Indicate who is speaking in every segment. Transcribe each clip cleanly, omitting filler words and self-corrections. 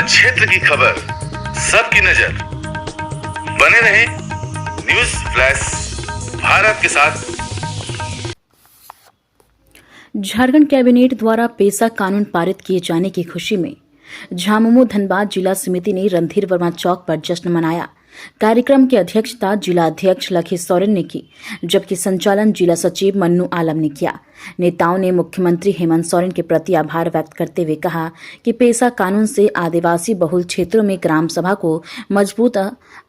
Speaker 1: हर क्षेत्र की खबर, सबकी नजर। बने रहे न्यूज फ्लैश भारत के साथ।
Speaker 2: झारखंड कैबिनेट द्वारा पेसा कानून पारित किए जाने की खुशी में झामुमो धनबाद जिला समिति ने रणधीर वर्मा चौक पर जश्न मनाया। कार्यक्रम की अध्यक्षता जिला अध्यक्ष लखी सोरेन ने की, जबकि संचालन जिला सचिव मन्नू आलम ने किया। नेताओं ने मुख्यमंत्री हेमंत सोरेन के प्रति आभार व्यक्त करते हुए कहा कि पेसा कानून से आदिवासी बहुल क्षेत्रों में ग्राम सभा को मजबूत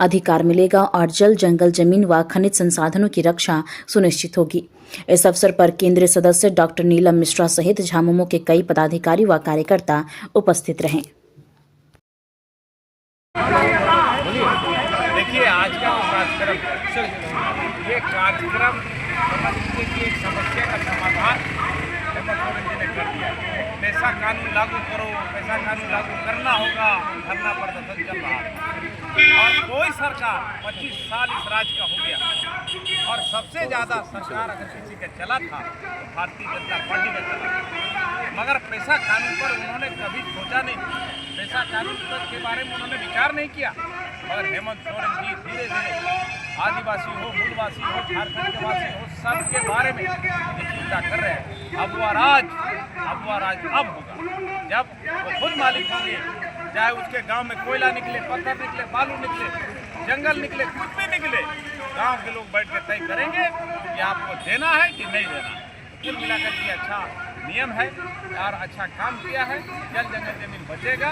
Speaker 2: अधिकार मिलेगा और जल, जंगल, जमीन व खनिज संसाधनों की रक्षा सुनिश्चित होगी। इस अवसर पर केंद्रीय सदस्य डॉक्टर नीलम मिश्रा सहित झामुमो के कई पदाधिकारी व कार्यकर्ता उपस्थित रहे।
Speaker 3: देखिए, आज का कार्यक्रम ये कार्यक्रम समझने की एक समस्या का समाधान हेमंत सोरेन जी ने कर दिया। पैसा कानून लागू करो, पैसा कानून लागू करना होगा, धरना प्रदर्शन चल रहा है और कोई सरकार 25 साल इस राज्य का हो गया और सबसे ज़्यादा सरकार अगर किसी का चला था तो भारतीय जनता पार्टी का चला, मगर पैसा कानून पर उन्होंने कभी सोचा नहीं, पैसा कानून के बारे में उन्होंने विचार नहीं किया। मगर हेमंत सोरेन जी धीरे धीरे आदिवासी हो, मूलवासी हो, झारखंड के वासी हो, सबके बारे में ये चिंता कर रहे हैं। अब वो राज अब होगा जब वो खुद मालिक होंगे, चाहे उसके गांव में कोयला निकले, पत्थर निकले, बालू निकले, जंगल निकले, कुछ भी निकले, गांव के लोग बैठ के तय करेंगे कि आपको देना है कि नहीं देना है। कुल मिलाकर के अच्छा नियम है और अच्छा काम किया है। जल, जंगल, जमीन बचेगा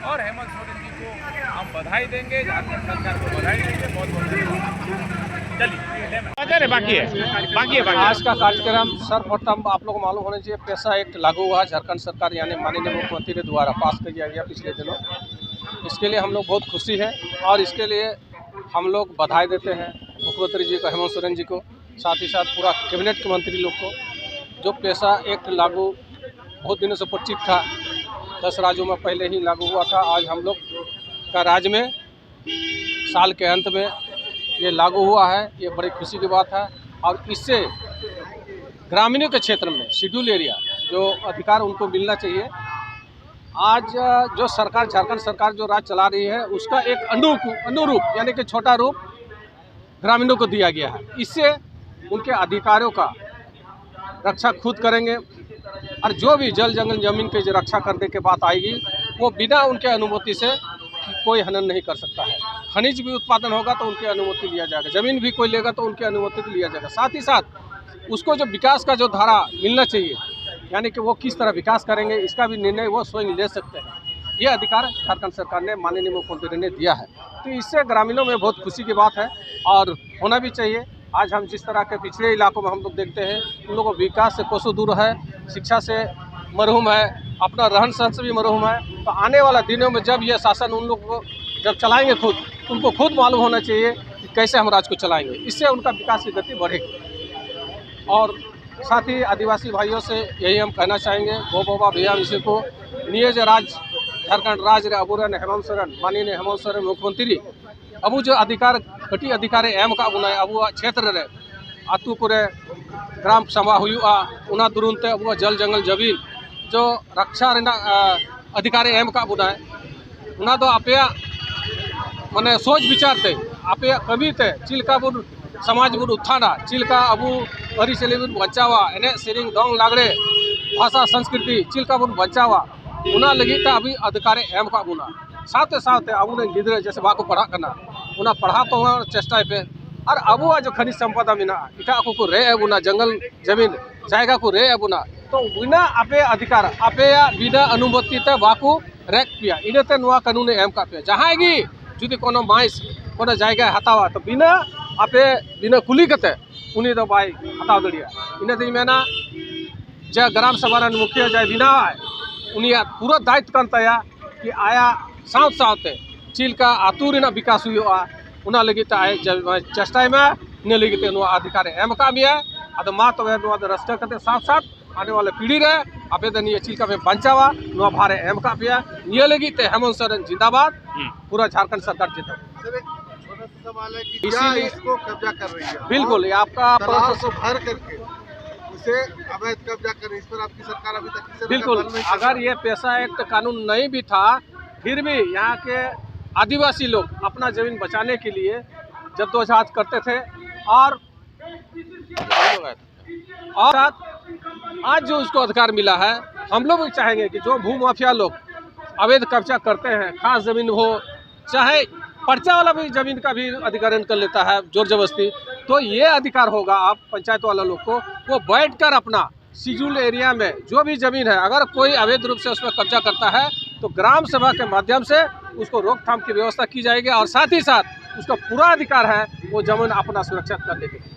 Speaker 3: और हेमंत सोरेन जी को हम बधाई देंगे, झारखंड सरकार को बधाई देंगे। बहुत बहुत चलिए, बाकी है।
Speaker 4: आज का कार्यक्रम सर्वप्रथम आप लोग को मालूम होना चाहिए, पैसा एक्ट लागू हुआ झारखंड सरकार यानी माननीय मुख्यमंत्री के द्वारा पास कर दिया गया पिछले दिनों। इसके लिए हम लोग बहुत खुशी है और इसके लिए हम लोग बधाई देते हैं मुख्यमंत्री जी को, हेमंत सोरेन जी को, साथ ही साथ पूरा कैबिनेट के मंत्री लोग को। जो पैसा एक्ट लागू बहुत दिनों से परिचित था, 10 राज्यों में पहले ही लागू हुआ था, आज हम लोग का राज्य में साल के अंत में ये लागू हुआ है, ये बड़ी खुशी की बात है। और इससे ग्रामीणों के क्षेत्र में शेड्यूल एरिया जो अधिकार उनको मिलना चाहिए। आज जो सरकार, झारखंड सरकार जो राज चला रही है, उसका एक अनुरूप यानी कि छोटा रूप ग्रामीणों को दिया गया है। इससे उनके अधिकारों का रक्षा खुद करेंगे और जो भी जल, जंगल, जमीन की रक्षा करने के बात आएगी, वो बिना उनके अनुमति से कोई हनन नहीं कर सकता है। खनिज भी उत्पादन होगा तो उनकी अनुमति लिया जाएगा, ज़मीन भी कोई लेगा तो उनकी अनुमति भी लिया जाएगा। साथ ही साथ उसको जो विकास का जो धारा मिलना चाहिए, यानी कि वो किस तरह विकास करेंगे, इसका भी निर्णय वो स्वयं ले सकते हैं। ये अधिकार झारखंड सरकार ने, माननीय मुख्यमंत्री ने दिया है। तो इससे ग्रामीणों में बहुत खुशी की बात है और होना भी चाहिए। आज हम जिस तरह के पिछड़े इलाकों में हम लोग देखते हैं, उन लोगों को विकास से कोसों दूर है, शिक्षा से महरूम है, अपना रहन सहन से भी महरूम है। तो आने वाला दिनों में जब यह शासन उन लोगों को जब चलाएंगे खुद, उनको खुद मालूम होना चाहिए कि कैसे हम राज्य को चलाएंगे। इससे उनका विकास की गति बढ़ेगी। और साथ ही आदिवासी भाइयों से यही हम कहना चाहेंगे, गो बाबा भैया इसी को नियज राज झारखंड राज्य अबूरन हेमंत सोरेन, माननीय हेमंत सोरेन मुख्यमंत्री अबू जो अधिकार कटी अधिकारी एम का बुनाए अबू क्षेत्र रे आतु करे ग्राम सभा हुआ उना दुरुनते अबू जल, जंगल, जमीन जो रक्षा अधिकारी एम का बुनाए उना दो आपे माने सोच विचारते आपे कमीते चिलका बुन समाज बुन उत्थाना चिलका अबू अरिचली बुन बचावा एने सेरिंग डोंग लागड़े भाषा संस्कृति चिलका बुन बचावा उना लगी अभी अधिकारी एम का बुना साथ साथ अबू ने गिद्रे जैसे बाको पढ़ा करना उना पढ़ा तो चेष्टा पे और अबू जो खनिज संपदा मिना इटा को रे बुना जंगल जमीन जायगा को रे बुना तो बिना आपे अधिकार आपे बिना अनुमति ते बाको रेक पिया इनते नुआ कानून एम का पे जहां गी जुदी कोनो माइस कोनो जायगा हतावा तो बिना आपे बिना कुली कते उनी दो बाई हताव दड़िया इनते मेना जे ग्राम सभा रन मुखिया जाय बिना उनिया पूरा दायित्व कान तया कि आया साथ साथ चिलका आतु रेना विकास हुआ उना लगी आए चेष्टा में इन लगी अधिकार एम का अद मा तब रस्ता करते साथ साथ आने वाले पीढ़ी रे आपे ये चिलका में बचावा भारे एम का पे ये लगी हेमंत सोरेन जिंदाबाद पूरा झारखंड सरकार
Speaker 5: इसीलिए इसको कब्जा कर रही है।
Speaker 4: बिल्कुल आपका
Speaker 5: को भर करके इसे अवैध कब्जा कर रही है। इस पर आपकी सरकार अभी तक
Speaker 4: बिल्कुल अगर ये पैसा एक्ट कानून नहीं भी था फिर भी यहाँ के आदिवासी लोग अपना ज़मीन बचाने के लिए जद्दोजहद करते थे और आज जो उसको अधिकार मिला है, हम लोग भी चाहेंगे कि जो भू माफिया लोग अवैध कब्जा करते हैं, खास ज़मीन हो चाहे पर्चा वाला भी ज़मीन का भी अधिग्रहण कर लेता है जोर जबरदस्ती, तो ये अधिकार होगा आप पंचायत वाला लोग को, वो बैठकर अपना शेड्यूल एरिया में जो भी ज़मीन है, अगर कोई अवैध रूप से उसमें कब्जा करता है तो ग्राम सभा के माध्यम से उसको रोकथाम की व्यवस्था की जाएगी और साथ ही साथ उसका पूरा अधिकार है वो ज़मीन अपना सुरक्षित करने के लिए।